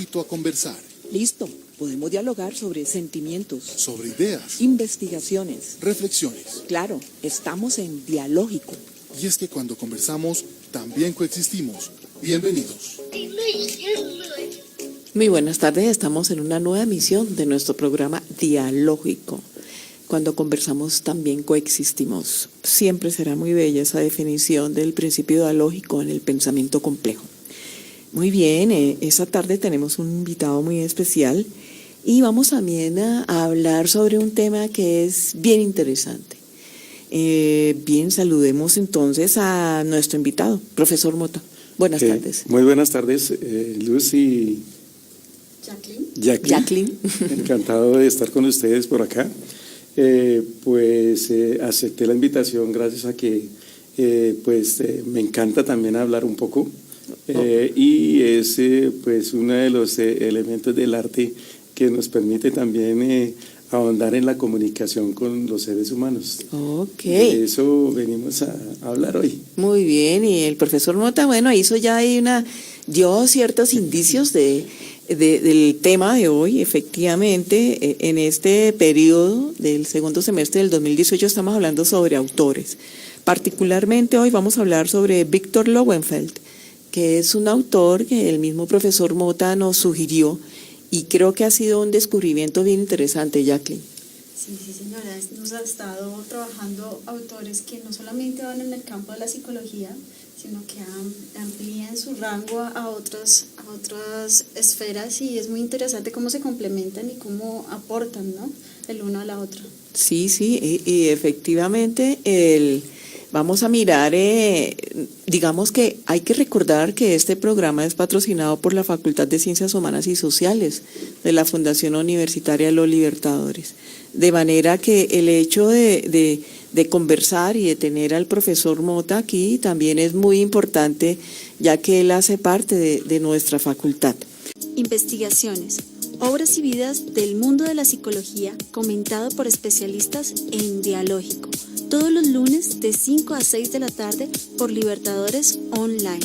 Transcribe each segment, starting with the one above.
invito a conversar. Listo, podemos dialogar sobre sentimientos, Sobre ideas, investigaciones. reflexiones. Claro, estamos en Dialógico. Y es que cuando conversamos, también coexistimos. Bienvenidos. Muy buenas tardes, estamos en una nueva emisión de nuestro programa Dialógico. Cuando conversamos también coexistimos. Siempre será muy bella esa definición del principio dialógico en el pensamiento complejo. Muy bien, esta tarde tenemos un invitado muy especial y vamos también a hablar sobre un tema que es bien interesante. Bien, saludemos entonces a nuestro invitado, profesor Mota. Buenas tardes. Muy buenas tardes, Luz y Jacqueline. Encantado de estar con ustedes por acá. Acepté la invitación gracias a que me encanta también hablar un poco. Y es uno de los elementos del arte que nos permite también ahondar en la comunicación con los seres humanos. Ok. De eso venimos a hablar hoy. Muy bien, y el profesor Mota, bueno, dio ciertos indicios del tema de hoy. Efectivamente, en este periodo del segundo semestre del 2018 estamos hablando sobre autores. Particularmente hoy vamos a hablar sobre Victor Lowenfeld, que es un autor que el mismo profesor Mota nos sugirió y creo que ha sido un descubrimiento bien interesante, Jacqueline. Sí, señora, nos ha estado trabajando autores que no solamente van en el campo de la psicología, sino que amplían su rango a otras esferas, y es muy interesante cómo se complementan y cómo aportan, ¿no?, el uno a la otra. Sí, y efectivamente vamos a mirar, digamos que hay que recordar que este programa es patrocinado por la Facultad de Ciencias Humanas y Sociales de la Fundación Universitaria Los Libertadores. De manera que el hecho de conversar y de tener al profesor Mota aquí también es muy importante, ya que él hace parte de nuestra facultad. Investigaciones, obras y vidas del mundo de la psicología, comentado por especialistas en Dialógico. Todos los lunes de 5 a 6 de la tarde por Libertadores Online.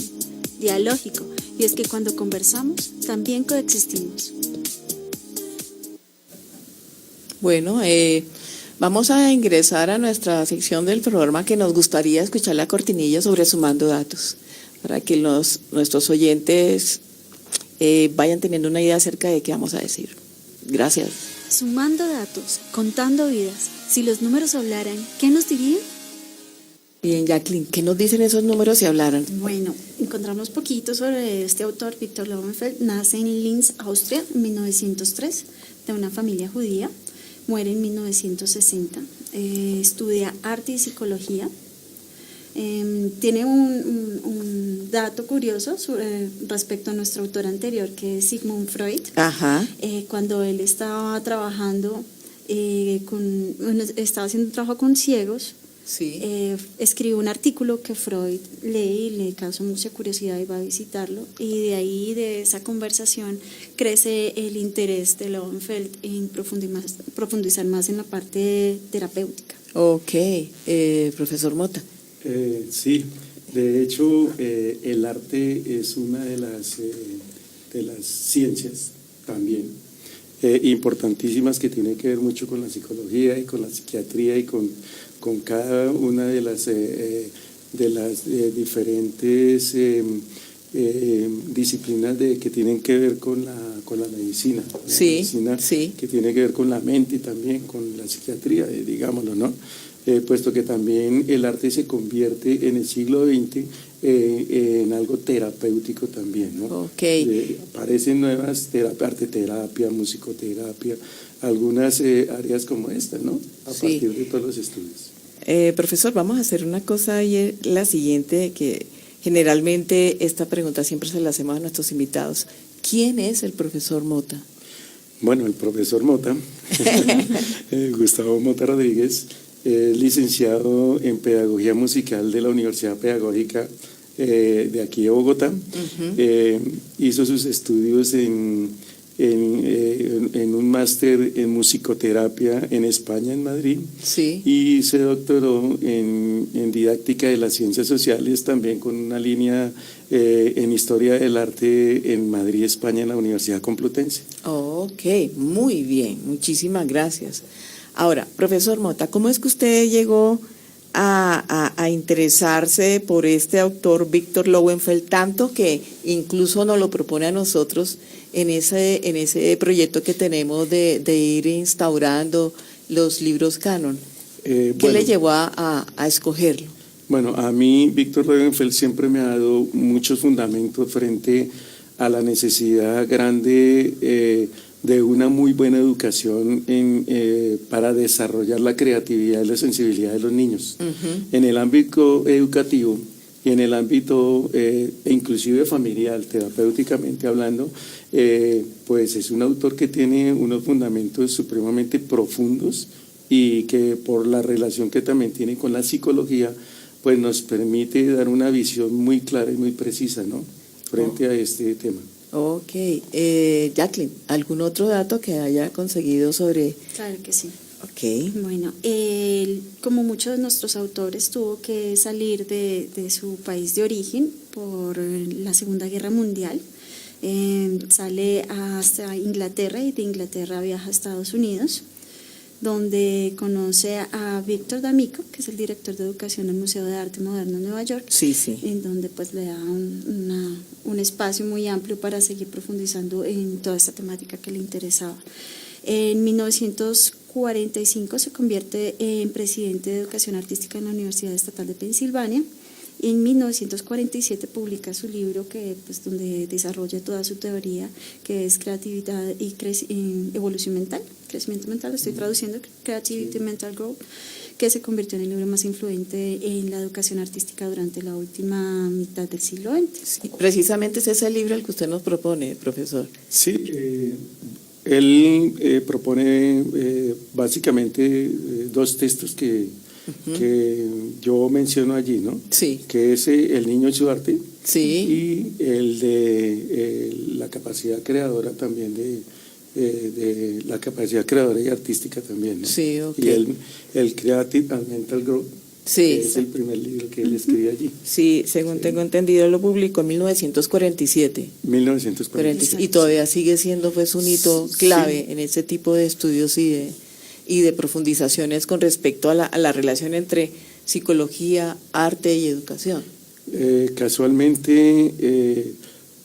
Dialógico, y es que cuando conversamos también coexistimos. Bueno, Vamos a ingresar a nuestra sección del programa que nos gustaría escuchar la cortinilla sobre Sumando Datos, para que nuestros oyentes vayan teniendo una idea acerca de qué vamos a decir. Gracias. Sumando datos, contando vidas. Si los números hablaran, ¿qué nos dirían? Bien, Jacqueline, ¿qué nos dicen esos números si hablaran? Bueno, encontramos poquito sobre este autor, Victor Lowenfeld. Nace en Linz, Austria, en 1903, de una familia judía. Muere en 1960. Estudia arte y psicología. Tiene un dato curioso respecto a nuestro autor anterior, que es Sigmund Freud. Ajá. Cuando él estaba trabajando, estaba haciendo un trabajo con ciegos, Sí. escribió un artículo que Freud lee y le causó mucha curiosidad y va a visitarlo, y de ahí, de esa conversación, crece el interés de Lowenfeld en profundizar más en la parte terapéutica. Ok, profesor Mota. Sí, de hecho el arte es una de las ciencias también importantísimas, que tiene que ver mucho con la psicología y con la psiquiatría y con cada una de las diferentes disciplinas que tienen que ver con la medicina. Sí, medicina sí. Que tiene que ver con la mente y también con la psiquiatría, digámoslo, ¿no? Puesto que también el arte se convierte en el siglo XX en algo terapéutico también, ¿no? Okay. Aparecen nuevas arteterapia, musicoterapia, algunas áreas como esta, ¿no? A partir de todos los estudios. Profesor, vamos a hacer una cosa, y es la siguiente, que generalmente esta pregunta siempre se la hacemos a nuestros invitados. ¿Quién es el profesor Mota? Bueno, el profesor Mota, Gustavo Mota Rodríguez, licenciado en Pedagogía Musical de la Universidad Pedagógica de aquí de Bogotá. Uh-huh. Hizo sus estudios en en un máster en musicoterapia en España, en Madrid, Sí. y se doctoró en didáctica de las ciencias sociales, también con una línea en historia del arte en Madrid, España, en la Universidad Complutense. Ok, muy bien, muchísimas gracias. Ahora, profesor Mota, ¿cómo es que usted llegó a interesarse por este autor Víctor Lowenfeld, tanto que incluso nos lo propone a nosotros en ese proyecto que tenemos de ir instaurando los libros canon? ¿Qué le llevó a escogerlo? Bueno, a mí Víctor Lowenfeld siempre me ha dado muchos fundamentos frente a la necesidad grande de una muy buena educación para desarrollar la creatividad y la sensibilidad de los niños. En el ámbito educativo y en el ámbito inclusive familiar, terapéuticamente hablando, pues es un autor que tiene unos fundamentos supremamente profundos y que por la relación que también tiene con la psicología, pues nos permite dar una visión muy clara y muy precisa, ¿no?, frente a este tema. Ok, Jacqueline, ¿algún otro dato que haya conseguido sobre...? Claro que sí. Ok. Bueno, él, como muchos de nuestros autores, tuvo que salir de su país de origen por la Segunda Guerra Mundial. Sale hasta Inglaterra y de Inglaterra viaja a Estados Unidos, donde conoce a Víctor D'Amico, que es el director de educación del Museo de Arte Moderno de Nueva York, Sí. en donde pues le da un espacio muy amplio para seguir profundizando en toda esta temática que le interesaba. En 1945 se convierte en presidente de Educación Artística en la Universidad Estatal de Pensilvania. En 1947 publica su libro donde desarrolla toda su teoría, que es Creatividad y Evolución Mental, Crecimiento Mental, lo estoy traduciendo, Creativity Mental Growth, que se convirtió en el libro más influente en la educación artística durante la última mitad del siglo XX. Sí, precisamente es ese libro el que usted nos propone, profesor. Sí, él propone básicamente dos textos que yo menciono allí, ¿no? Sí. Que es El niño y su arte, Sí. y el de la capacidad creadora también, de la capacidad creadora y artística también, ¿no? Sí, ok. Y el Creative and Mental Growth, Sí. que es el primer libro que él escribe allí. Sí, según tengo entendido, lo publicó en 1947. 1940. Y todavía sigue siendo pues un hito clave en ese tipo de estudios y de profundizaciones con respecto a la relación entre psicología, arte y educación. Casualmente,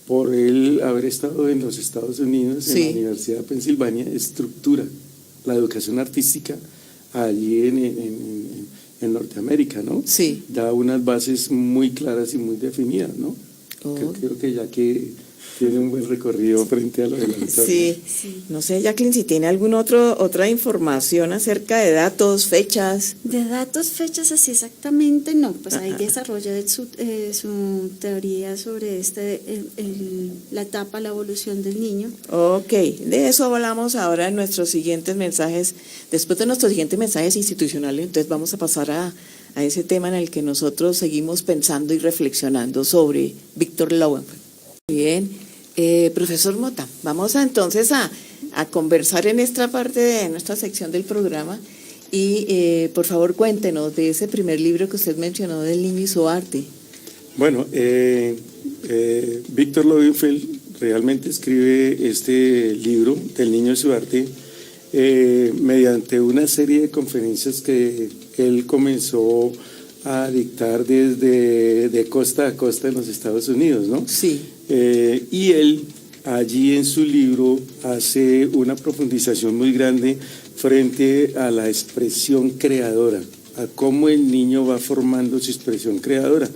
por él haber estado en los Estados Unidos, Sí. en la Universidad de Pensilvania, estructura la educación artística allí en Norteamérica, ¿no? Sí. Da unas bases muy claras y muy definidas, ¿no? Oh. Creo que ya que tiene un buen recorrido frente a lo del autor. Sí. No sé, Jacqueline, si tiene otra información acerca de datos, fechas. De datos, fechas así exactamente no, pues ahí desarrolla su teoría sobre la etapa, la evolución del niño. Ok, de eso hablamos ahora en nuestros siguientes mensajes. Después de nuestros siguientes mensajes institucionales, entonces vamos a pasar a ese tema en el que nosotros seguimos pensando y reflexionando sobre Víctor Lowenfeld. Bien. Profesor Mota, vamos entonces a conversar en esta parte de nuestra sección del programa y por favor cuéntenos de ese primer libro que usted mencionó del niño y su arte. Bueno, Víctor Lowenfeld realmente escribe este libro del niño y su arte mediante una serie de conferencias que él comenzó a dictar de costa a costa en los Estados Unidos, ¿no? Sí. Y él allí en su libro hace una profundización muy grande frente a la expresión creadora, a cómo el niño va formando su expresión creadora.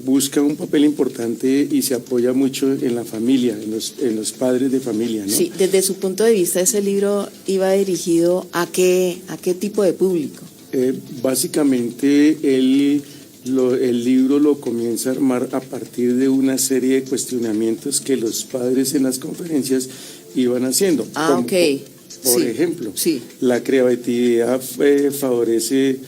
Busca un papel importante y se apoya mucho en la familia, en los padres de familia, ¿no? Sí, desde su punto de vista, ese libro iba dirigido a qué tipo de público. Básicamente el libro lo comienza a armar a partir de una serie de cuestionamientos que los padres en las conferencias iban haciendo. Ok. Por Sí, ejemplo, sí. la creatividad florece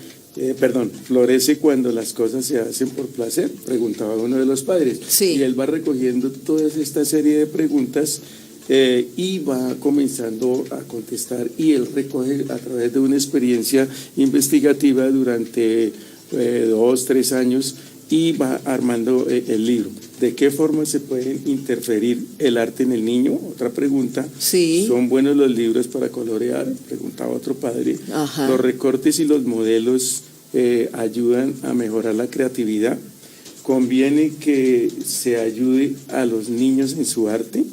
cuando las cosas se hacen por placer, preguntaba uno de los padres. Sí. Y él va recogiendo toda esta serie de preguntas y va comenzando a contestar, y él recoge a través de una experiencia investigativa durante 2, 3 años, y va armando el libro. ¿De qué forma se puede interferir el arte en el niño? Otra pregunta. Sí. ¿Son buenos los libros para colorear? Preguntaba otro padre. Ajá. Los recortes y los modelos ayudan a mejorar la creatividad. ¿Conviene que se ayude a los niños en su arte?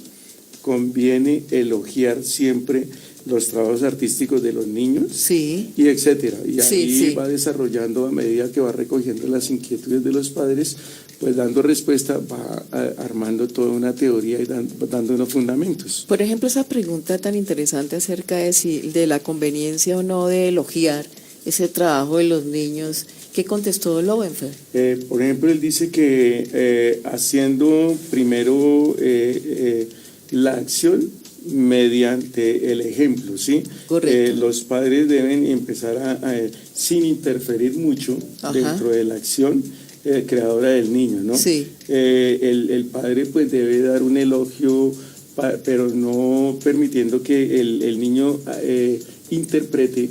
¿Conviene elogiar siempre los trabajos artísticos de los niños? Sí. Y etcétera. Y ahí Sí. va desarrollando, a medida que va recogiendo las inquietudes de los padres, pues dando respuesta, va armando toda una teoría y dando unos fundamentos. Por ejemplo, esa pregunta tan interesante acerca de la conveniencia o no de elogiar ese trabajo de los niños, ¿qué contestó Lowenfeld? Por ejemplo, él dice que haciendo primero la acción mediante el ejemplo, ¿sí? Correcto. Los padres deben empezar sin interferir mucho dentro de la acción creadora del niño, ¿no? Sí. El padre pues debe dar un elogio, pero no permitiendo que el niño interprete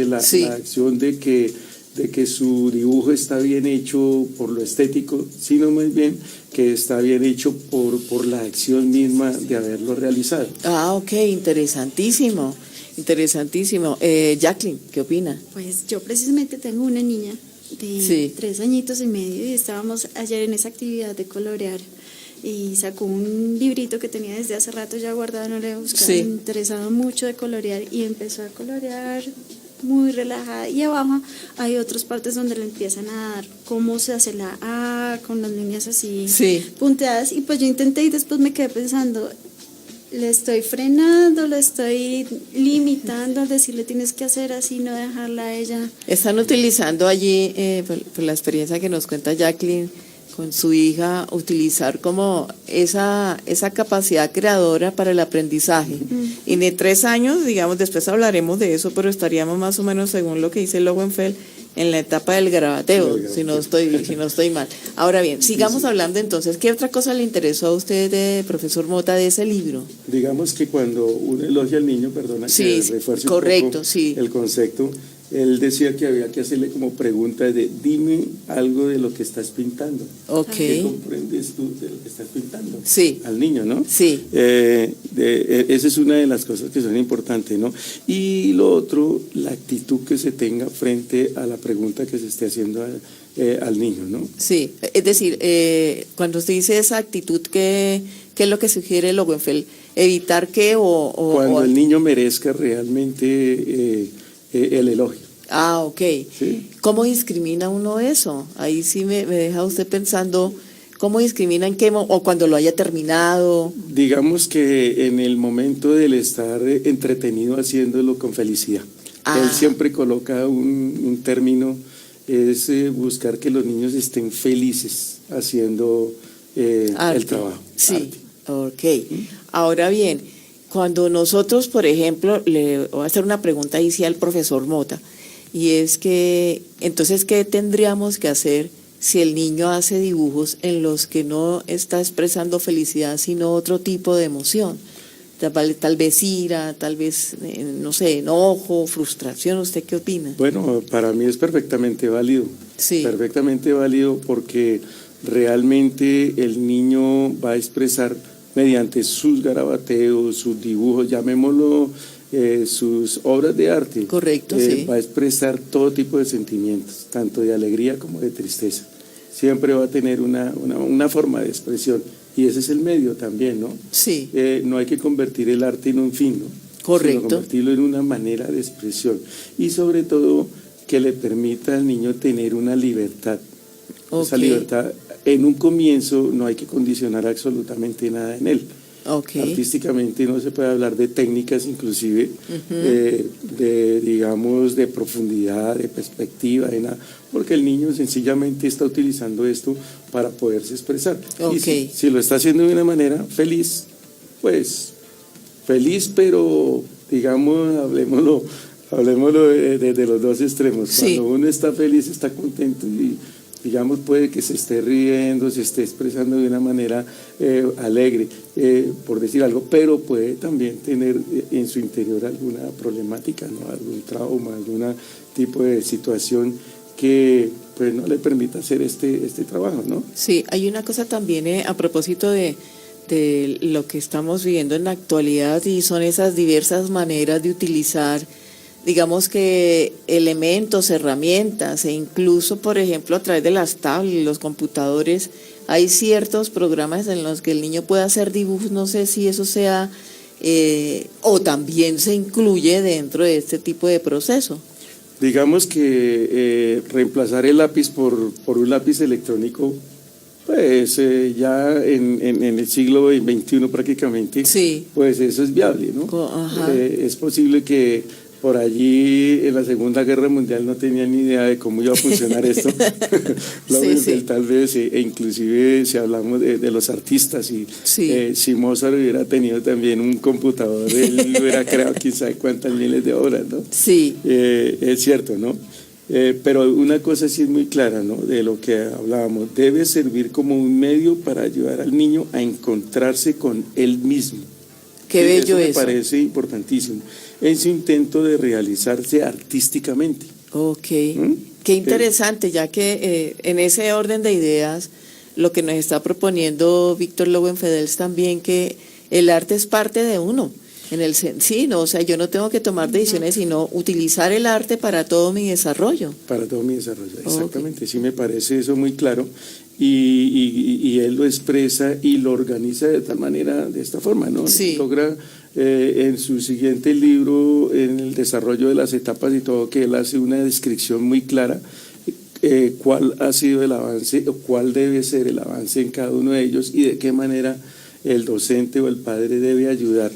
la acción de que su dibujo está bien hecho por lo estético, sino más bien que está bien hecho por la acción misma de haberlo realizado. Ah, ok, interesantísimo, interesantísimo. Jacqueline, ¿qué opina? Pues yo precisamente tengo una niña de 3 añitos y medio y estábamos ayer en esa actividad de colorear y sacó un librito que tenía desde hace rato ya guardado, no le he buscado, Sí. interesado mucho de colorear y empezó a colorear muy relajada, y abajo hay otras partes donde le empiezan a dar cómo se hace la A con las líneas así punteadas, y pues yo intenté y después me quedé pensando, le estoy frenando, le estoy limitando al decirle tienes que hacer así, no dejarla a ella. Están utilizando allí, por la experiencia que nos cuenta Jacqueline con su hija, utilizar como esa capacidad creadora para el aprendizaje. Y de 3 años, digamos, después hablaremos de eso, pero estaríamos más o menos, según lo que dice Lowenfeld, en la etapa del garabateo, si no estoy mal. Ahora bien, sigamos hablando entonces. ¿Qué otra cosa le interesó a usted, profesor Mota, de ese libro? Digamos que cuando uno elogia al niño, perdona que refuerce correcto, un poco sí. el concepto, él decía que había que hacerle como pregunta de dime algo de lo que estás pintando. Ok. ¿Qué comprendes tú de lo que estás pintando? Sí. Al niño, ¿no? Sí. Esa es una de las cosas que son importantes, ¿no? Y lo otro, la actitud que se tenga frente a la pregunta que se esté haciendo al niño, ¿no? Sí, es decir, cuando usted dice esa actitud, ¿qué es lo que sugiere Lowenfeld? ¿Evitar que Cuando el niño merezca realmente el elogio. Ah, ok. ¿Sí? ¿Cómo discrimina uno eso? Ahí sí me deja usted pensando, ¿cómo discrimina en qué o cuando lo haya terminado? Digamos que en el momento del estar entretenido haciéndolo con felicidad. Él siempre coloca un término, es buscar que los niños estén felices haciendo el trabajo. Sí, ok. Ahora bien, cuando nosotros, por ejemplo, le voy a hacer una pregunta ahí sí al profesor Mota, y es que, entonces, ¿qué tendríamos que hacer si el niño hace dibujos en los que no está expresando felicidad, sino otro tipo de emoción? Tal vez ira, tal vez, no sé, enojo, frustración. ¿Usted qué opina? Bueno, para mí es perfectamente válido. Sí. Perfectamente válido porque realmente el niño va a expresar mediante sus garabateos, sus dibujos, llamémoslo sus obras de arte. Correcto, sí. Va a expresar todo tipo de sentimientos, tanto de alegría como de tristeza. Siempre va a tener una forma de expresión, y ese es el medio también, ¿no? Sí. No hay que convertir el arte en un fin, ¿no? Correcto. Sino convertirlo en una manera de expresión, y sobre todo que le permita al niño tener una libertad. Esa libertad, en un comienzo no hay que condicionar absolutamente nada en él. Artísticamente no se puede hablar de técnicas, inclusive digamos, de profundidad, de perspectiva, de nada, porque el niño sencillamente está utilizando esto para poderse expresar. Y si lo está haciendo de una manera feliz, pues feliz, pero digamos, hablemoslo desde los dos extremos. Cuando uno está feliz, está contento digamos, puede que se esté riendo, se esté expresando de una manera alegre, por decir algo, pero puede también tener en su interior alguna problemática, ¿no? Algún trauma, algún tipo de situación que pues no le permita hacer este trabajo, ¿no? Sí, hay una cosa también a propósito de lo que estamos viviendo en la actualidad, y son esas diversas maneras de utilizar, digamos que elementos, herramientas, e incluso, por ejemplo, a través de las tablets, los computadores, hay ciertos programas en los que el niño puede hacer dibujos. No sé si eso sea, o también se incluye dentro de este tipo de proceso. Digamos que reemplazar el lápiz por un lápiz electrónico, pues ya en el siglo XXI prácticamente, Sí. pues eso es viable, ¿no? Ajá. Es posible que por allí en la Segunda Guerra Mundial no tenían ni idea de cómo iba a funcionar esto. Sí. Tal vez, e inclusive si hablamos de los artistas, y Sí. si Mozart hubiera tenido también un computador, él hubiera creado quién sabe cuántas miles de obras, ¿no? Sí. Es cierto, ¿no? Pero una cosa sí es muy clara, ¿no? De lo que hablábamos, debe servir como un medio para ayudar al niño a encontrarse con él mismo. Qué bello eso. Me eso. parece importantísimo, en su intento de realizarse artísticamente. Ok, qué interesante, ya que en ese orden de ideas, lo que nos está proponiendo Víctor Lowenfels también, que el arte es parte de uno, sí, no, o sea, yo no tengo que tomar decisiones, sino utilizar el arte para todo mi desarrollo. Para todo mi desarrollo, exactamente, okay. Sí me parece eso muy claro, y él lo expresa y lo organiza de tal manera, de esta forma, ¿no? Sí. Logra en su siguiente libro, en el desarrollo de las etapas y todo, que él hace una descripción muy clara, cuál ha sido el avance o cuál debe ser el avance en cada uno de ellos, y de qué manera el docente o el padre debe ayudar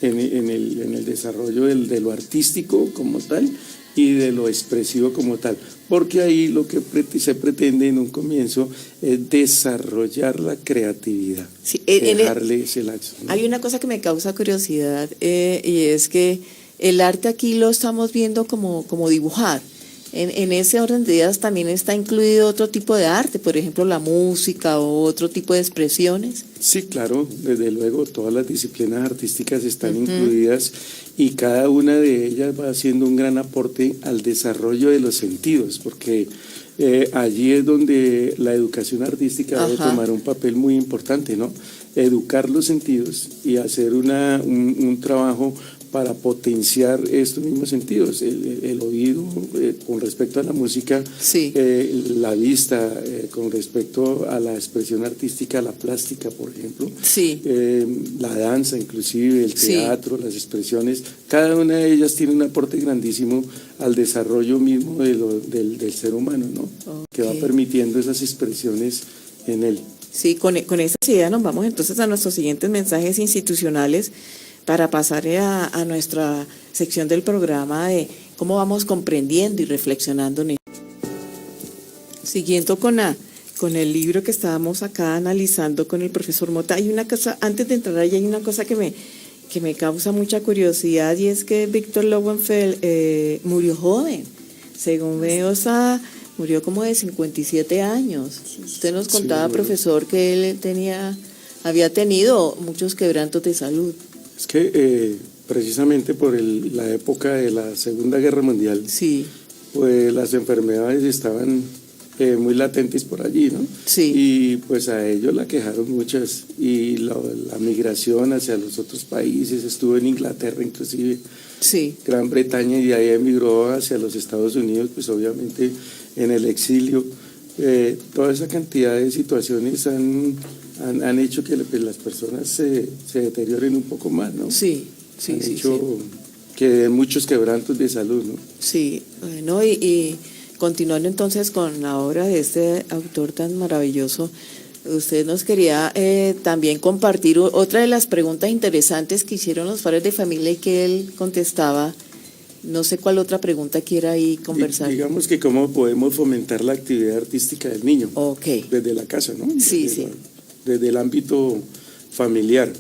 en el desarrollo de lo artístico como tal y de lo expresivo como tal, porque ahí lo que se pretende en un comienzo es desarrollar la creatividad, sí, dejarle ese lazo, ¿no? Hay una cosa que me causa curiosidad, y es que el arte aquí lo estamos viendo como dibujar. En ese orden de ideas también está incluido otro tipo de arte, por ejemplo la música o otro tipo de expresiones. Sí, claro, desde luego todas las disciplinas artísticas están incluidas, y cada una de ellas va haciendo un gran aporte al desarrollo de los sentidos, porque allí es donde la educación artística debe tomar un papel muy importante, ¿no? Educar los sentidos y hacer un trabajo para potenciar estos mismos sentidos, el oído con respecto a la música, sí. La vista con respecto a la expresión artística, la plástica, por ejemplo, sí. La danza inclusive, el teatro, sí. Las expresiones, cada una de ellas tiene un aporte grandísimo al desarrollo mismo del ser humano, ¿no? Okay. Que va permitiendo esas expresiones en él. Sí, con esta idea nos vamos entonces a nuestros siguientes mensajes institucionales, para pasar a nuestra sección del programa de cómo vamos comprendiendo y reflexionando en esto. Siguiendo con el libro que estábamos acá analizando con el profesor Mota, hay una cosa, antes de entrar ahí, hay una cosa que me causa mucha curiosidad, y es que Víctor Lowenfels murió joven. Según veo, murió como de 57 años. Usted nos contaba, profesor, que él había tenido muchos quebrantos de salud. Es que precisamente por la época de la Segunda Guerra Mundial, sí. Pues las enfermedades estaban muy latentes por allí, ¿no? Sí. Y pues a ellos la quejaron muchas, y la migración hacia los otros países, estuvo en Inglaterra inclusive, sí. Gran Bretaña, y de ahí emigró hacia los Estados Unidos, pues obviamente en el exilio. Toda esa cantidad de situaciones han hecho que pues, las personas se deterioren un poco más, ¿no? Sí. Han hecho que muchos quebrantos de salud, ¿no? Sí, bueno, y continuando entonces con la obra de este autor tan maravilloso, usted nos quería también compartir otra de las preguntas interesantes que hicieron los padres de familia y que él contestaba. No sé cuál otra pregunta quiera ahí conversar. Digamos que cómo podemos fomentar la actividad artística del niño. Okay. Desde la casa, ¿no? Sí, desde el ámbito familiar.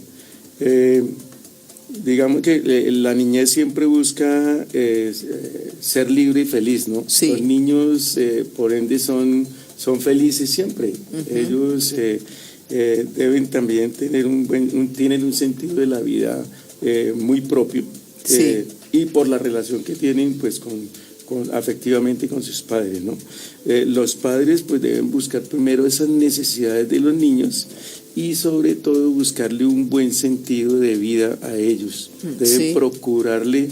Digamos que la niñez siempre busca ser libre y feliz, ¿no? Sí. Los niños, por ende, son son felices siempre. Ellos deben también tener tienen un sentido de la vida muy propio, Sí. y por la relación que tienen pues afectivamente con sus padres, ¿no? Los padres pues deben buscar primero esas necesidades de los niños y sobre todo buscarle un buen sentido de vida a ellos. Deben Sí. procurarle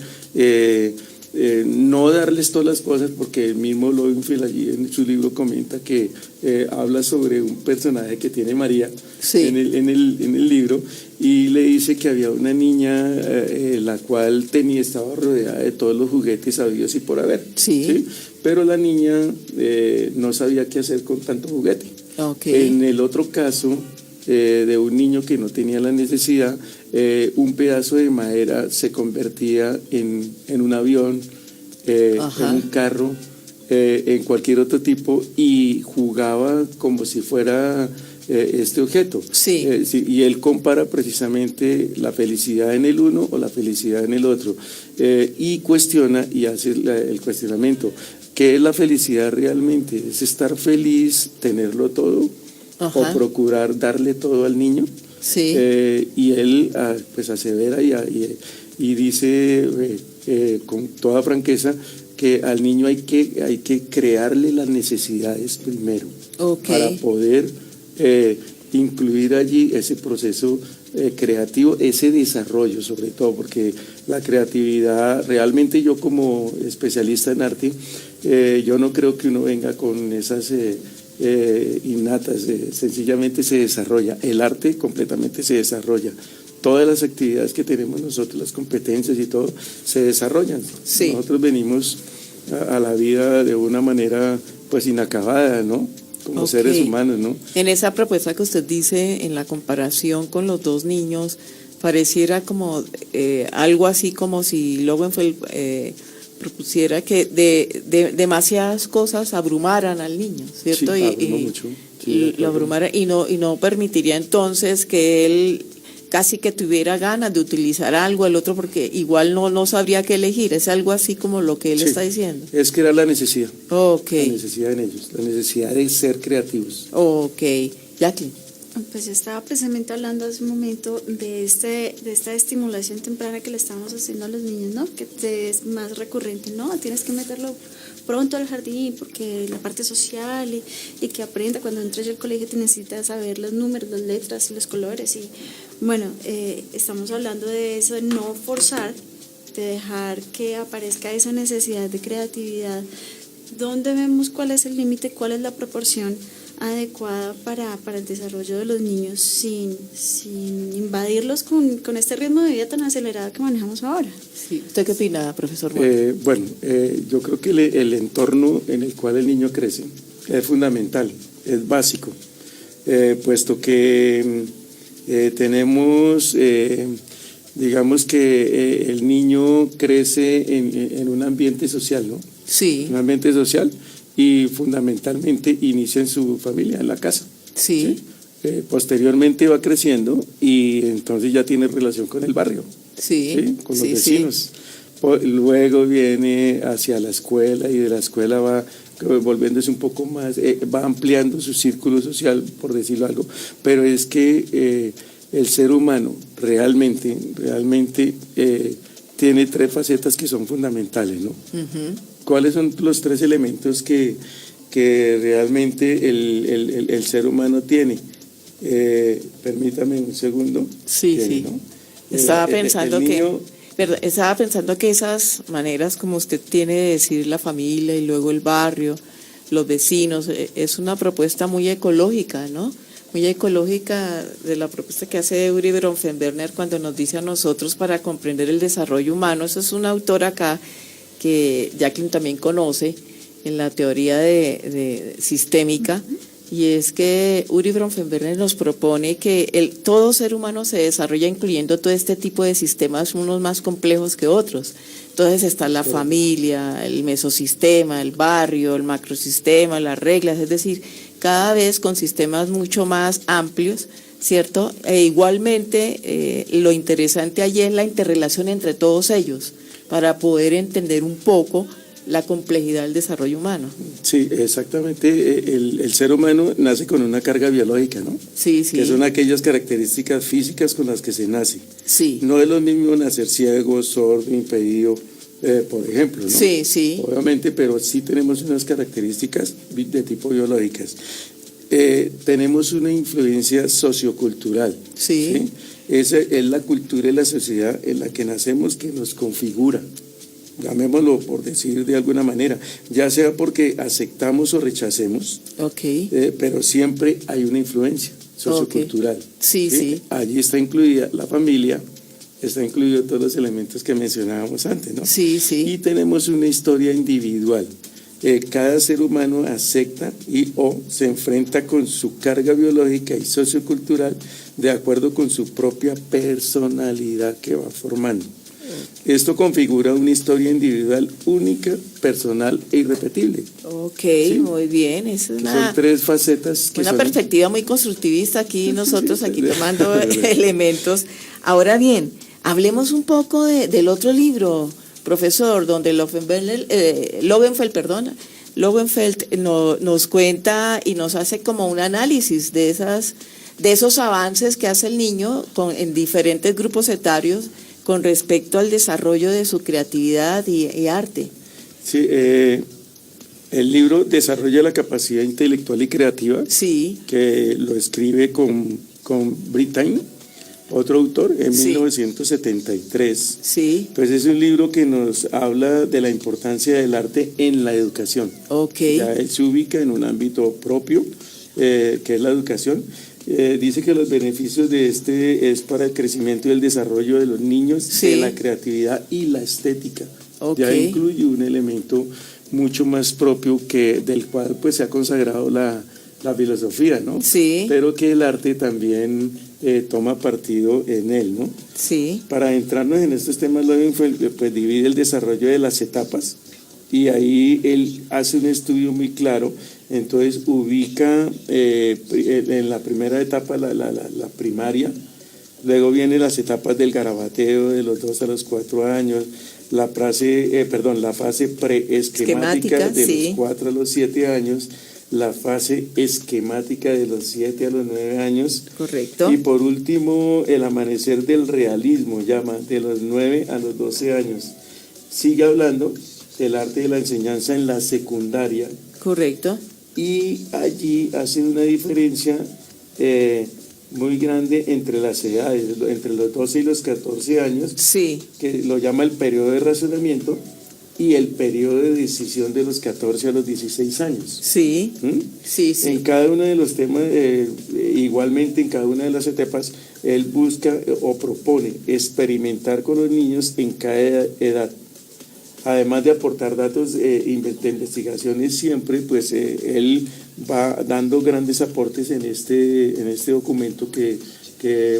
no darles todas las cosas, porque el mismo Lowenfeld allí en su libro comenta que habla sobre un personaje que tiene María, Sí. en el libro, y le dice que había una niña la cual estaba rodeada de todos los juguetes habidos y por haber. Sí. Pero la niña no sabía qué hacer con tanto juguete. Ok. En el otro caso de un niño que no tenía la necesidad, un pedazo de madera se convertía en un avión, Ajá. en un carro, en cualquier otro tipo, y jugaba como si fuera este objeto. Sí. Y él compara precisamente la felicidad en el uno o la felicidad en el otro, y cuestiona y hace el cuestionamiento. ¿Qué es la felicidad realmente? ¿Es estar feliz, tenerlo todo? Ajá. ¿O procurar darle todo al niño? Sí. Y él pues asevera y dice con toda franqueza que al niño hay que crearle las necesidades primero, Ok. para poder incluir allí ese proceso creativo, ese desarrollo sobre todo, porque la creatividad, realmente yo como especialista en arte, yo no creo que uno venga con esas innatas, sencillamente se desarrolla, el arte completamente se desarrolla. Todas las actividades que tenemos nosotros, las competencias y todo, se desarrollan. Sí. Nosotros venimos a la vida de una manera pues inacabada, ¿no? Como Ok. seres humanos, ¿no? En esa propuesta que usted dice, en la comparación con los dos niños, pareciera como algo así como si Lowenfeld propusiera que demasiadas cosas abrumaran al niño, ¿cierto? Sí, abruma mucho. Sí, de acuerdo. Lo abrumara y no permitiría entonces que él casi que tuviera ganas de utilizar algo al otro, porque igual no sabría qué elegir. Es algo así como lo que él Sí. está diciendo. Es que era la necesidad, Ok, la necesidad en ellos, la necesidad de ser creativos. ok. Jacqueline. Pues yo estaba precisamente hablando hace un momento de esta estimulación temprana que le estamos haciendo a los niños, ¿no? Que es más recurrente, ¿no? Tienes que meterlo pronto al jardín porque la parte social y que aprenda. Cuando entres al colegio te necesitas saber los números, las letras y los colores. Y bueno, estamos hablando de eso, de no forzar, de dejar que aparezca esa necesidad de creatividad. ¿Dónde vemos cuál es el límite, cuál es la proporción adecuada para el desarrollo de los niños sin invadirlos con este ritmo de vida tan acelerado que manejamos ahora? Sí. ¿Usted qué opina, profesor Mora? Bueno, yo creo que el entorno en el cual el niño crece es fundamental, es básico, puesto que tenemos, digamos que el niño crece en un ambiente social, ¿no? Sí, Un ambiente social, y fundamentalmente inicia en su familia, en la casa. sí, Posteriormente va creciendo y entonces ya tiene relación con el barrio, sí, con los sí, vecinos. Luego viene hacia la escuela y de la escuela va volviéndose un poco más, va ampliando su círculo social, por decirlo algo, pero es que el ser humano realmente tiene tres facetas que son fundamentales, ¿no? Ujú. ¿Cuáles son los tres elementos que realmente el ser humano tiene? Permítame un segundo. Sí, sí. ¿no? Estaba pensando el niño, estaba pensando que esas maneras como usted tiene de decir la familia y luego el barrio, los vecinos, es una propuesta muy ecológica, ¿no? Muy ecológica de la propuesta que hace Uri Bronfenberner cuando nos dice a nosotros para comprender el desarrollo humano. Eso es un autor acá que Jacqueline también conoce en la teoría de sistémica, y es que Uri Bronfenberner nos propone que todo ser humano se desarrolla incluyendo todo este tipo de sistemas, unos más complejos que otros. Entonces está la familia, el mesosistema, el barrio, el macrosistema, las reglas, es decir, cada vez con sistemas mucho más amplios, ¿cierto? E igualmente lo interesante allí es la interrelación entre todos ellos, para poder entender un poco la complejidad del desarrollo humano. Sí, exactamente. El ser humano nace con una carga biológica, ¿no? Sí, sí. Que son aquellas características físicas con las que se nace. Sí. No es lo mismo nacer ciego, sordo, impedido, por ejemplo, ¿no? Sí, sí. Obviamente, pero sí tenemos unas características de tipo biológicas. Tenemos una influencia sociocultural. Sí. Esa es la cultura y la sociedad en la que nacemos que nos configura. Llamémoslo por decir de alguna manera, ya sea porque aceptamos o rechacemos, pero siempre hay una influencia sociocultural. Sí, sí. Allí está incluida la familia, está incluido todos los elementos que mencionábamos antes, ¿no? Sí, sí. Y tenemos una historia individual. Cada ser humano acepta o se enfrenta con su carga biológica y sociocultural de acuerdo con su propia personalidad que va formando. Esto configura una historia individual única, personal e irrepetible. ¿Sí? Muy bien. Es son tres facetas. Una perspectiva muy constructivista aquí, nosotros aquí tomando elementos. Ahora bien, hablemos un poco del otro libro, profesor, donde Lowenfeld nos cuenta y nos hace como un análisis de esos avances que hace el niño en diferentes grupos etarios con respecto al desarrollo de su creatividad y arte. Sí, el libro desarrolla la capacidad intelectual y creativa, sí, que lo escribe con Brittain, otro autor, en 1973. Sí. Pues es un libro que nos habla de la importancia del arte en la educación. Ya él se ubica en un ámbito propio, que es la educación. Dice que los beneficios de es para el crecimiento y el desarrollo de los niños, de la creatividad y la estética. Ya incluye un elemento mucho más propio del cual pues se ha consagrado la filosofía, ¿no? Sí. Pero que el arte también toma partido en él, ¿no? Sí. Para entrarnos en estos temas, pues divide el desarrollo de las etapas y ahí él hace un estudio muy claro. Entonces ubica en la primera etapa la primaria, luego vienen las etapas del garabateo de los 2 a los 4 años, la fase preesquemática de los 4 a los 7 años, la fase esquemática de los 7 a los 9 años. Correcto. Y por último, el amanecer del realismo, llama, de los 9 a los 12 años. Sigue hablando del arte de la enseñanza en la secundaria. Correcto. Y allí hace una diferencia muy grande entre las edades, entre los 12 y los 14 años, que lo llama el periodo de razonamiento, y el periodo de decisión de los 14 a los 16 años. Sí, sí. En cada uno de los temas, igualmente en cada una de las etapas, él busca o propone experimentar con los niños en cada edad. Además de aportar datos de investigaciones siempre, pues él va dando grandes aportes en este documento que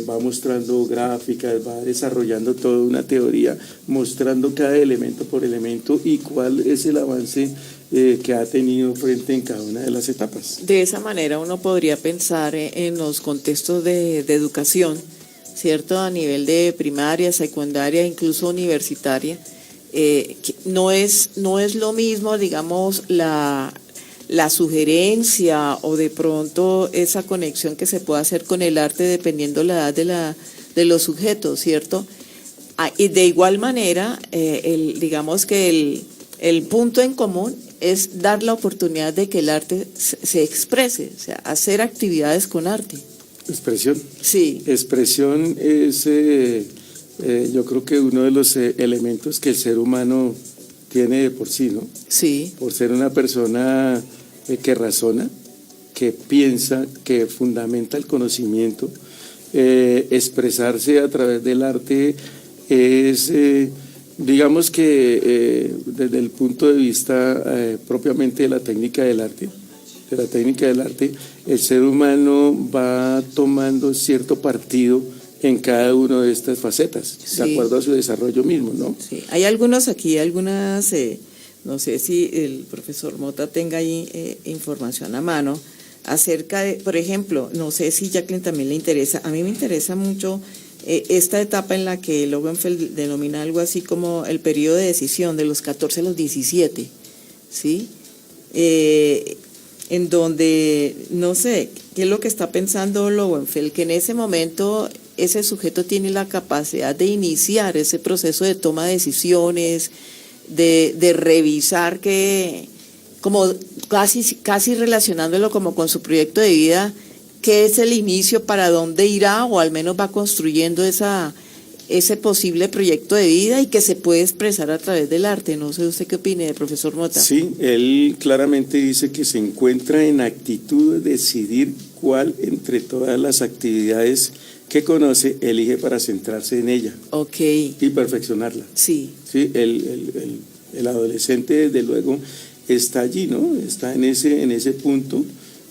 va mostrando gráficas, va desarrollando toda una teoría, mostrando cada elemento por elemento y cuál es el avance que ha tenido frente en cada una de las etapas. De esa manera uno podría pensar en los contextos de educación, ¿cierto? A nivel de primaria, secundaria, incluso universitaria. No es lo mismo, digamos, la sugerencia o de pronto esa conexión que se puede hacer con el arte dependiendo la edad de los sujetos, ¿cierto? Y de igual manera, digamos que el punto en común es dar la oportunidad de que el arte se exprese, o sea, hacer actividades con arte. Expresión. Sí. Expresión es, yo creo que uno de los elementos que el ser humano tiene de por sí, ¿no? Sí. Por ser una persona que razona, que piensa, que fundamenta el conocimiento, expresarse a través del arte es, digamos que desde el punto de vista propiamente de la técnica del arte, el ser humano va tomando cierto partido en cada una de estas facetas, de acuerdo a su desarrollo mismo, ¿no? Sí, hay algunas, no sé si el profesor Mota tenga ahí información a mano acerca de, por ejemplo, no sé si Jacqueline también le interesa, a mí me interesa mucho esta etapa en la que Lowenfeld denomina algo así como el periodo de decisión de los 14 a los 17, ¿sí? En donde, no sé, ¿qué es lo que está pensando Lowenfeld? Que en ese momento ese sujeto tiene la capacidad de iniciar ese proceso de toma de decisiones, de revisar que, como casi relacionándolo como con su proyecto de vida, qué es el inicio, para dónde irá, o al menos va construyendo ese posible proyecto de vida y que se puede expresar a través del arte. No sé usted qué opine, profesor Mota. Sí, él claramente dice que se encuentra en actitud de decidir cuál entre todas las actividades que conoce elige para centrarse en ella. Ok. Y perfeccionarla. Sí. Sí, el adolescente desde luego está allí, ¿no? Está en ese punto.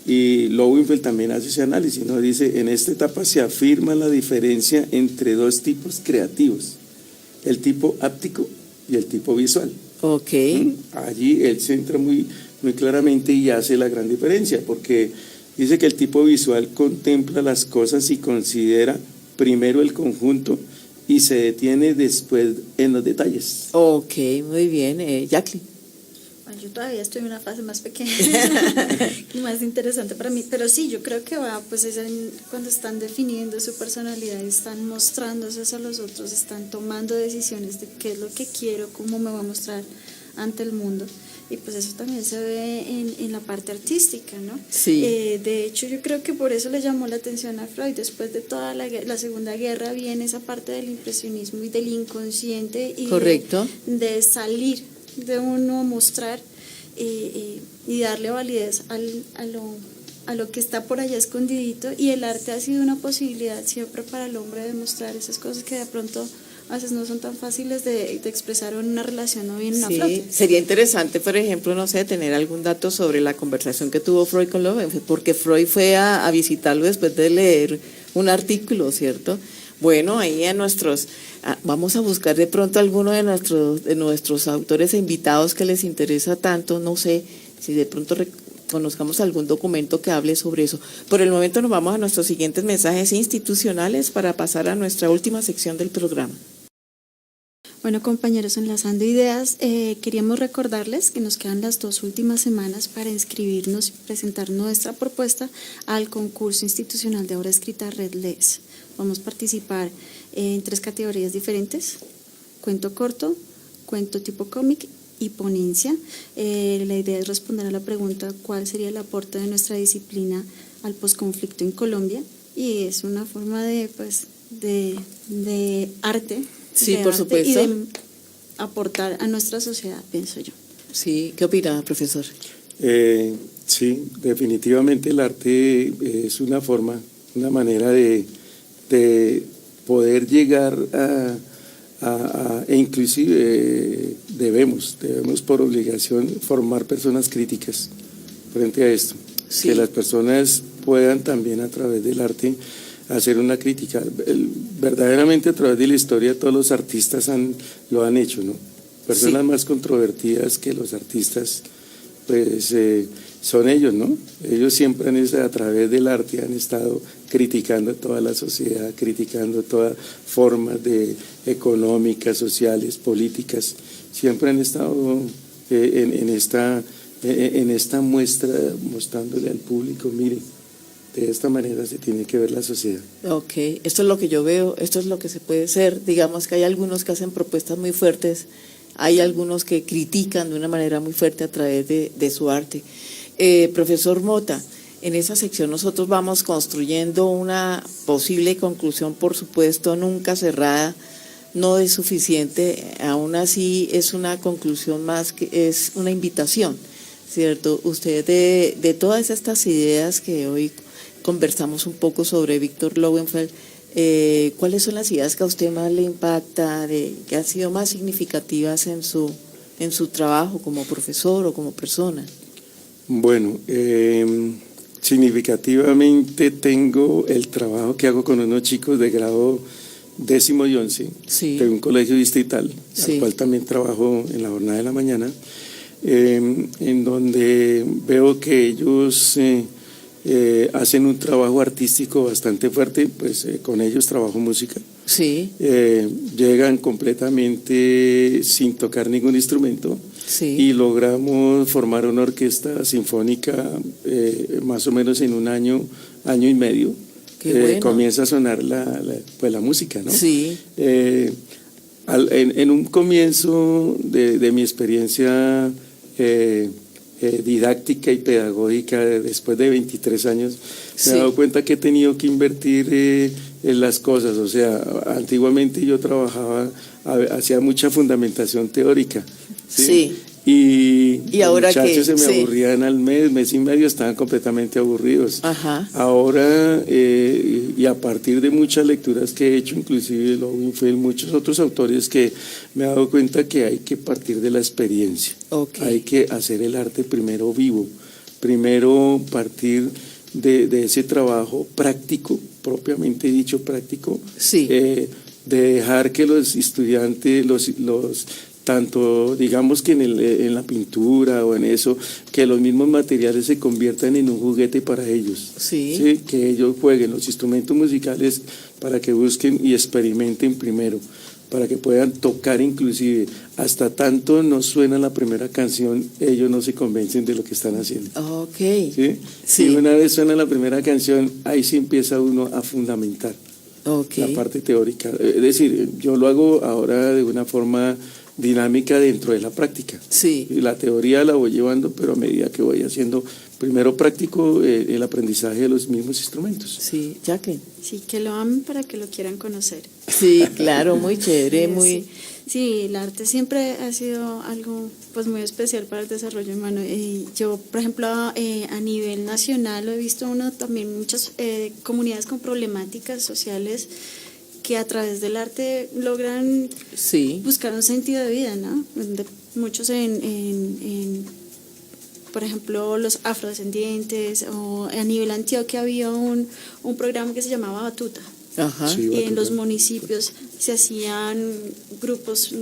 Y Lowenfeld también hace ese análisis, ¿no? Dice, en esta etapa se afirma la diferencia entre dos tipos creativos, el tipo áptico y el tipo visual. Ok. Allí él centra muy claramente y hace la gran diferencia, porque dice que el tipo visual contempla las cosas y considera primero el conjunto y se detiene después en los detalles. Ok, muy bien. Jacqueline. Bueno, yo todavía estoy en una fase más pequeña y más interesante para mí, pero sí, yo creo que va, pues cuando están definiendo su personalidad, están mostrándose a los otros, están tomando decisiones de qué es lo que quiero, cómo me voy a mostrar ante el mundo, y pues eso también se ve en la parte artística, ¿no? Sí. De hecho, yo creo que por eso le llamó la atención a Freud. Después de toda la Segunda Guerra viene esa parte del impresionismo y del inconsciente y correcto, de salir de uno, mostrar y darle validez a lo que está por allá escondidito, y el arte ha sido una posibilidad siempre para el hombre de mostrar esas cosas que de pronto a veces no son tan fáciles de expresar en una relación o bien en una sí. flauta. Sería interesante, por ejemplo, no sé, tener algún dato sobre la conversación que tuvo Freud con Lowenfeld, porque Freud fue a visitarlo después de leer un artículo, ¿cierto? Bueno, ahí vamos a buscar de pronto alguno de nuestros autores e invitados que les interesa tanto, no sé si de pronto conozcamos algún documento que hable sobre eso. Por el momento nos vamos a nuestros siguientes mensajes institucionales para pasar a nuestra última sección del programa. Bueno, compañeros, enlazando ideas, queríamos recordarles que nos quedan las 2 últimas semanas para inscribirnos y presentar nuestra propuesta al concurso institucional de obra escrita Red LES. Vamos a participar en 3 categorías diferentes: cuento corto, cuento tipo cómic y ponencia. La idea es responder a la pregunta ¿cuál sería el aporte de nuestra disciplina al posconflicto en Colombia? Y es una forma de arte. Sí, por supuesto. Y de aportar a nuestra sociedad, pienso yo. Sí, ¿qué opina, profesor? Sí, definitivamente el arte es una forma, una manera de poder llegar e inclusive debemos por obligación formar personas críticas frente a esto, sí. Que las personas puedan también a través del arte hacer una crítica. Verdaderamente a través de la historia todos los artistas lo han hecho, ¿no? Personas sí. más controvertidas que los artistas, pues son ellos, ¿no? Ellos siempre a través del arte han estado criticando toda la sociedad, criticando todas formas económicas, sociales, políticas. Siempre han estado en esta muestra, mostrándole al público, miren, de esta manera se tiene que ver la sociedad. Ok, esto es lo que yo veo, esto es lo que se puede ser. Digamos que hay algunos que hacen propuestas muy fuertes, hay algunos que critican de una manera muy fuerte a través de su arte. Profesor Mota, en esa sección nosotros vamos construyendo una posible conclusión, por supuesto, nunca cerrada, no es suficiente, aún así es una conclusión más que es una invitación, ¿cierto? Usted de todas estas ideas que hoy conversamos un poco sobre Víctor Lowenfeld, ¿cuáles son las ideas que a usted más le impacta, que han sido más significativas en su trabajo como profesor o como persona? Bueno, significativamente tengo el trabajo que hago con unos chicos de grado 10º y 11 sí. de un colegio distrital, sí. al cual también trabajo en la jornada de la mañana, en donde veo que ellos hacen un trabajo artístico bastante fuerte, pues con ellos trabajo música, Sí. Llegan completamente sin tocar ningún instrumento. Sí. Y logramos formar una orquesta sinfónica más o menos en un año y medio. Qué bueno. Comienza a sonar pues la música, ¿no? Sí. En un comienzo de mi experiencia didáctica y pedagógica, después de 23 años, Sí. me he dado cuenta que he tenido que invertir en las cosas. O sea, antiguamente yo trabajaba, hacía mucha fundamentación teórica. Sí. Y ahora los muchachos qué? se me Sí. aburrían al mes y medio, estaban completamente aburridos. Ajá. Ahora, y a partir de muchas lecturas que he hecho, inclusive Lowenfeld, muchos otros autores, que me he dado cuenta que hay que partir de la experiencia. Ok. Hay que hacer el arte primero vivo, primero partir de ese trabajo práctico, propiamente dicho práctico, Sí. de dejar que los estudiantes, tanto digamos que en la pintura o en eso, que los mismos materiales se conviertan en un juguete para ellos. Sí. Que ellos jueguen los instrumentos musicales para que busquen y experimenten primero, para que puedan tocar inclusive. Hasta tanto no suena la primera canción, ellos no se convencen de lo que están haciendo. Ok. ¿Sí? Sí. Y una vez suena la primera canción, ahí sí empieza uno a fundamentar Ok. la parte teórica. Es decir, yo lo hago ahora de una forma dinámica dentro de la práctica. Sí. Y la teoría la voy llevando, pero a medida que voy haciendo primero práctico el aprendizaje de los mismos instrumentos. Sí, Jacqueline. Sí, que lo amen para que lo quieran conocer. Sí, claro, muy chévere, Sí, muy... Sí, el arte siempre ha sido algo pues muy especial para el desarrollo humano. Yo, por ejemplo, a nivel nacional he visto también muchas comunidades con problemáticas sociales que a través del arte logran Sí. buscar un sentido de vida, ¿no? Muchos por ejemplo, los afrodescendientes, o a nivel Antioquia había un programa que se llamaba Batuta. Ajá. Sí. Y en los municipios se hacían grupos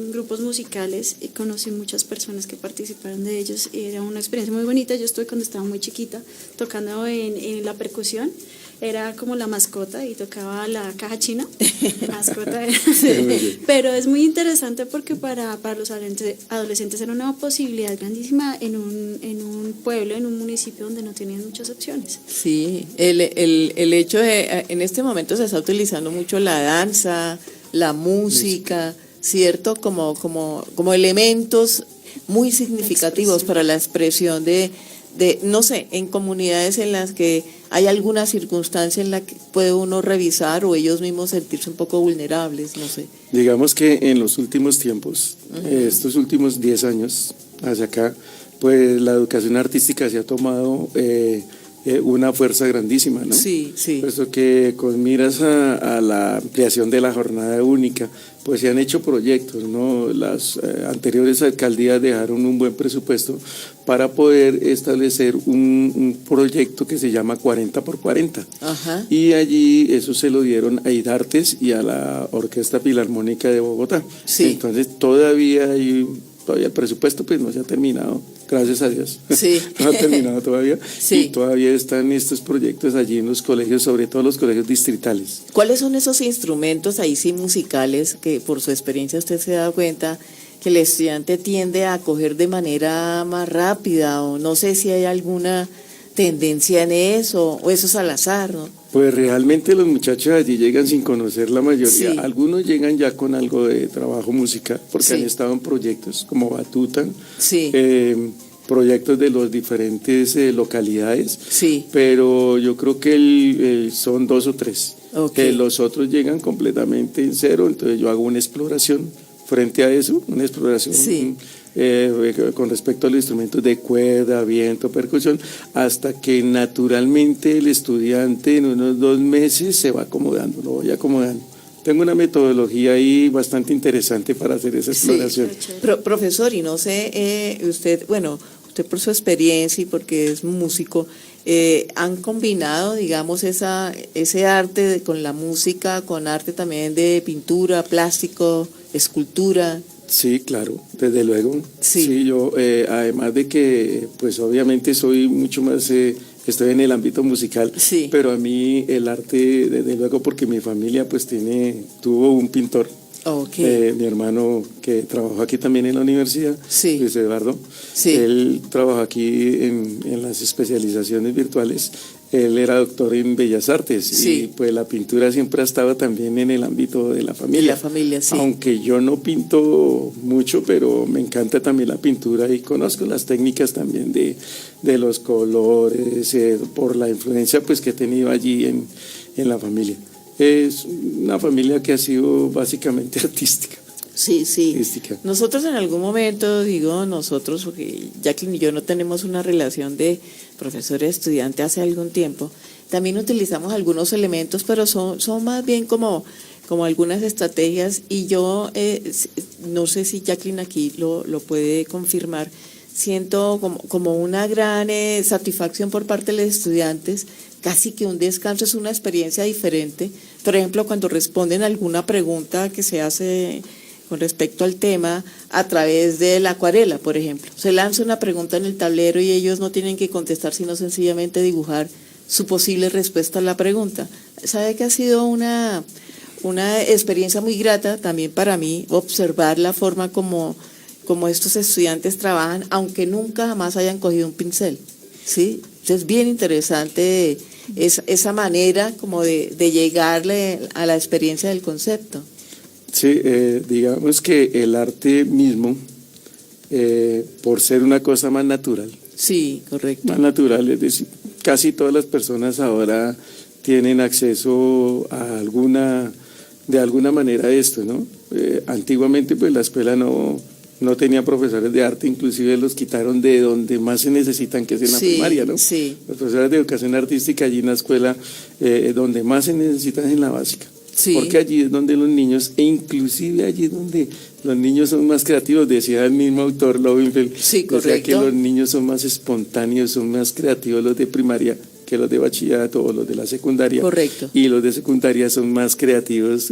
musicales y conocí muchas personas que participaron de ellos y era una experiencia muy bonita. Yo estuve cuando estaba muy chiquita tocando en la percusión, era como la mascota y tocaba la caja china, mascota era. Pero es muy interesante porque para los adolescentes era una posibilidad grandísima en un pueblo, en un municipio donde no tenían muchas opciones. Sí, el hecho de, en este momento se está utilizando mucho la danza, la música, ¿cierto? Como elementos muy significativos para la expresión de, no sé, en comunidades en las que hay alguna circunstancia en la que puede uno revisar o ellos mismos sentirse un poco vulnerables, no sé. Digamos que en los últimos tiempos, estos últimos 10 años hacia acá, pues la educación artística se ha tomado una fuerza grandísima, ¿no? Sí, sí. Puesto que con miras a la ampliación de la jornada única, pues se han hecho proyectos, ¿no? Las anteriores alcaldías dejaron un buen presupuesto para poder establecer un proyecto que se llama 40x40. Ajá. Y allí eso se lo dieron a IDARTES y a la Orquesta Filarmónica de Bogotá. Sí. Entonces todavía el presupuesto pues no se ha terminado, gracias a Dios. Sí. No ha terminado todavía. Sí. Y todavía están estos proyectos allí en los colegios, sobre todo los colegios distritales. ¿Cuáles son esos instrumentos ahí sí musicales que por su experiencia usted se da cuenta que el estudiante tiende a coger de manera más rápida, o no sé si hay alguna tendencia en eso, o eso es al azar, ¿no? Pues realmente los muchachos allí llegan sin conocer la mayoría. Sí. Algunos llegan ya con algo de trabajo musical porque Sí. han estado en proyectos como Batuta, Sí, proyectos de las diferentes localidades, sí, pero yo creo que son 2 o 3. Ok. Que los otros llegan completamente en cero, entonces yo hago una exploración frente a eso, una exploración Sí. con respecto a los instrumentos de cuerda, viento, percusión, hasta que naturalmente el estudiante en unos 2 meses se va acomodando, lo voy acomodando. Tengo una metodología ahí bastante interesante para hacer esa exploración. Sí. Profesor, y no sé, usted por su experiencia y porque es músico, ¿han combinado, digamos, ese arte con la música, con arte también de pintura, plástico, escultura? Sí, claro, desde luego. Sí. Yo, además de que, pues obviamente soy mucho más estoy en el ámbito musical, Sí. pero a mí el arte, desde luego, porque mi familia pues tuvo un pintor, Ok. mi hermano que trabajó aquí también en la universidad, Sí. Luis Eduardo, Sí. él trabajó aquí en las especializaciones virtuales. Él era doctor en Bellas Artes Sí. y pues la pintura siempre ha estado también en el ámbito de la familia. La familia, sí. Aunque yo no pinto mucho, pero me encanta también la pintura y conozco las técnicas también de los colores, por la influencia pues que he tenido allí en la familia. Es una familia que ha sido básicamente artística. Sí, sí. Artística. Nosotros en algún momento, digo nosotros, porque Jacqueline y yo no tenemos una relación de profesor-estudiante hace algún tiempo, también utilizamos algunos elementos, pero son más bien como algunas estrategias, y yo no sé si Jacqueline aquí lo puede confirmar, siento como una gran satisfacción por parte de los estudiantes, casi que un descanso, es una experiencia diferente. Por ejemplo, cuando responden alguna pregunta que se hace con respecto al tema a través de la acuarela, por ejemplo. Se lanza una pregunta en el tablero y ellos no tienen que contestar, sino sencillamente dibujar su posible respuesta a la pregunta. ¿Sabe que ha sido una experiencia muy grata también para mí observar la forma como estos estudiantes trabajan, aunque nunca jamás hayan cogido un pincel? ¿Sí? Es bien interesante esa manera como de llegarle a la experiencia del concepto. Sí, digamos que el arte mismo, por ser una cosa más natural, Sí, correcto. más natural, es decir, casi todas las personas ahora tienen acceso a de alguna manera a esto, ¿no? Antiguamente pues la escuela no tenía profesores de arte, inclusive los quitaron de donde más se necesitan, que es en la primaria, ¿no? Sí. Los profesores de educación artística allí en la escuela, donde más se necesitan es en la básica. Sí. Porque allí es donde los niños, e inclusive allí es donde los niños son más creativos, decía el mismo autor Lowenfeld, Sí, decía correcto. que los niños son más espontáneos, son más creativos los de primaria que los de bachillerato o los de la secundaria. Correcto. Y los de secundaria son más creativos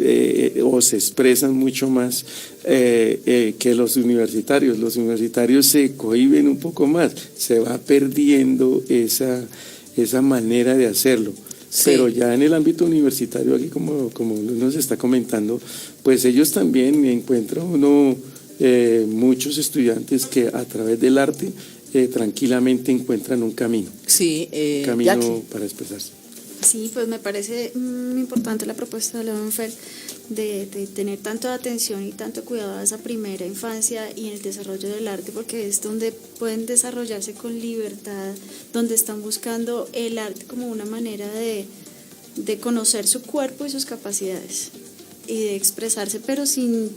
o se expresan mucho más que los universitarios. Los universitarios se cohíben un poco más, se va perdiendo esa manera de hacerlo. Sí. Pero ya en el ámbito universitario, aquí como nos está comentando, pues ellos también encuentran muchos estudiantes que a través del arte tranquilamente encuentran un camino. Sí, Camino para expresarse. Sí, pues me parece importante la propuesta de Lowenfeld de tener tanta atención y tanto cuidado a esa primera infancia y en el desarrollo del arte, porque es donde pueden desarrollarse con libertad, donde están buscando el arte como una manera de conocer su cuerpo y sus capacidades y de expresarse, pero sin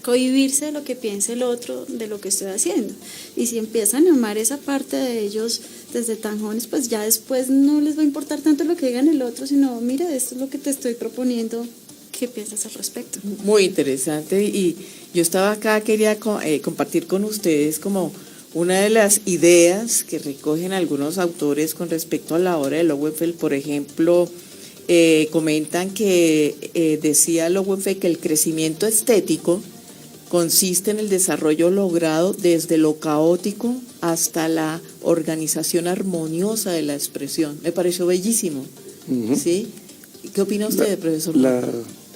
cohibirse de lo que piense el otro, de lo que estoy haciendo. Y si empiezan a amar esa parte de ellos desde tan jóvenes, pues ya después no les va a importar tanto lo que digan el otro, sino mira, esto es lo que te estoy proponiendo, ¿qué piensas al respecto? muy interesante, y yo estaba acá, quería compartir con ustedes como una de las ideas que recogen algunos autores con respecto a la obra de Lowenfeld. Por ejemplo, comentan que decía Lowenfeld que el crecimiento estético consiste en el desarrollo logrado desde lo caótico hasta la organización armoniosa de la expresión. Me pareció bellísimo. Uh-huh. ¿Sí? ¿Qué opina usted, profesor? La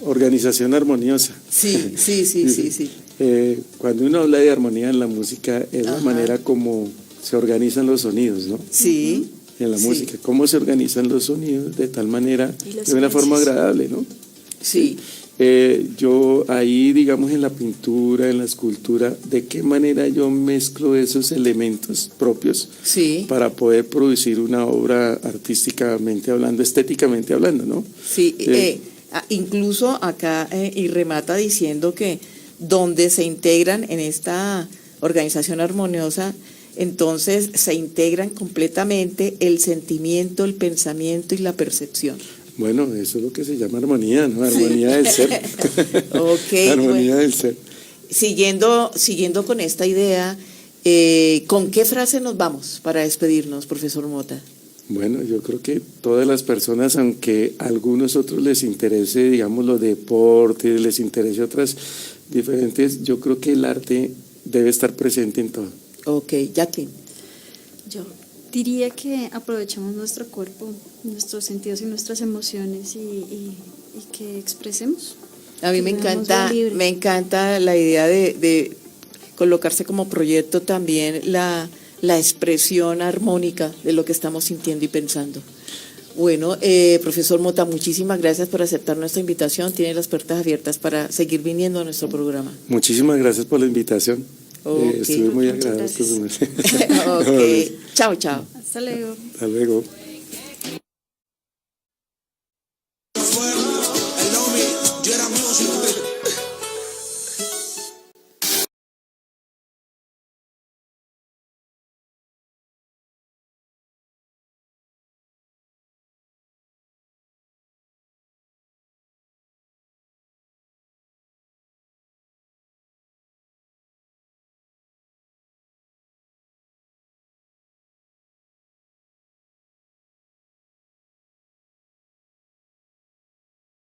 organización armoniosa. Sí. Cuando uno habla de armonía en la música, es la Ajá. manera como se organizan los sonidos, ¿no? Sí. En la Sí. música, cómo se organizan los sonidos de tal manera, Y los de una forma silencios. agradable, ¿no? Sí. Yo ahí, digamos, en la pintura, en la escultura, ¿de qué manera yo mezclo esos elementos propios Sí. para poder producir una obra artísticamente hablando, estéticamente hablando, ¿no? Sí, incluso acá y remata diciendo que donde se integran en esta organización armoniosa, entonces se integran completamente el sentimiento, el pensamiento y la percepción. Bueno, eso es lo que se llama armonía, ¿no? Armonía del ser. Ok, Armonía bueno. del ser. Siguiendo con esta idea, ¿con qué frase nos vamos para despedirnos, profesor Mota? Bueno, yo creo que todas las personas, aunque a algunos otros les interese, digamos, los deportes, les interese otras diferentes, yo creo que el arte debe estar presente en todo. Ok, Jacqueline. Yo Diría que aprovechemos nuestro cuerpo, nuestros sentidos y nuestras emociones y que expresemos. A mí que tengamos vida libre. me encanta la idea de colocarse como proyecto también la expresión armónica de lo que estamos sintiendo y pensando. Bueno, profesor Mota, muchísimas gracias por aceptar nuestra invitación. Tiene las puertas abiertas para seguir viniendo a nuestro programa. Muchísimas gracias por la invitación. Ok. Estuve muy Muchas agradecido. Ok, chao, chao. Hasta luego. Hasta luego.